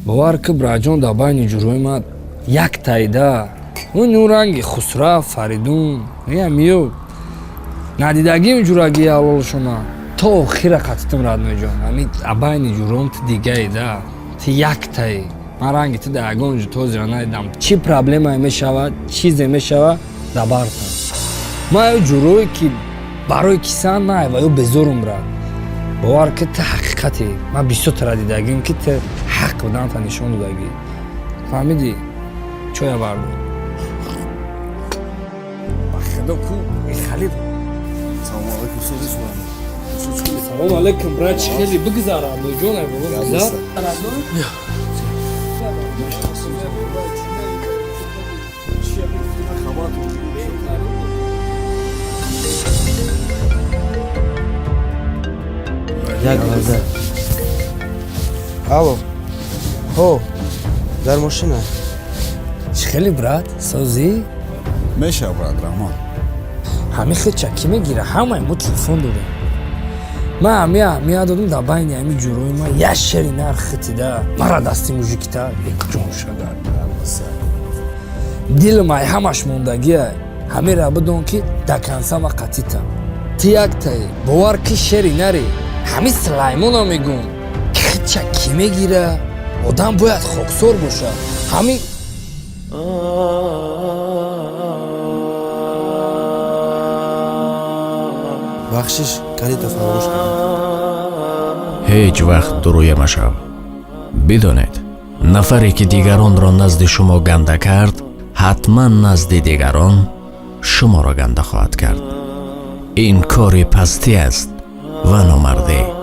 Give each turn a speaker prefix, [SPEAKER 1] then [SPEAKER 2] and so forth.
[SPEAKER 1] бовар ки браҷон дар байни ҷурӯи ман як тайда ну ранги Хусрав, Фаридун миё надидагим ҷураги аввалшона то охира қатитим радмеҷон ами абайни ҷурӯм ти дигаида ти яктай ман ранги ти дар ягон ҷо тозира надидам чӣ проблемае мешавад чизе мешавад дар бартам ман ё ҷурӯе ки барои кисан най ва ё безорум рад бовар ки ти ҳақиқате ман бисёр тара дидагим ки ти ҳақ будан та нишон додагӣ фаҳмидӣ чоя бардо ба худо ку халид салом алейкум брат чӣ хеле бигзара ҷонай бобо бигзар
[SPEAKER 2] як лаҳза. Алло. Хо. Дар машина.
[SPEAKER 1] чӣ хеле брат созӣ
[SPEAKER 3] мешав брат раҳмон
[SPEAKER 1] ҳамин хеча кӣ мегира ҳамаи мо телефон додем ман ҳамия додам дар байни ҳамин ҷурӯи ман як шери нархитида мара дасти мужикита якҷон шагар дилмай ҳамаш мондагия ҳамира бидон ки дакансама қатитам ти яктаи бовар ки шери нари ҳамин сулаймона мегум хеча кӣ мегира одам бояд хоксор бошад ҳамин
[SPEAKER 2] бахшиш калида фаромӯш кардам.
[SPEAKER 4] ҳеҷ вақт дуруя машав. бидонед нафаре ки дигаронро назди шумо ганда кард ҳатман назди дигарон шуморо ганда хоҳад кард. ин кори пастӣ аст ва номардӣ.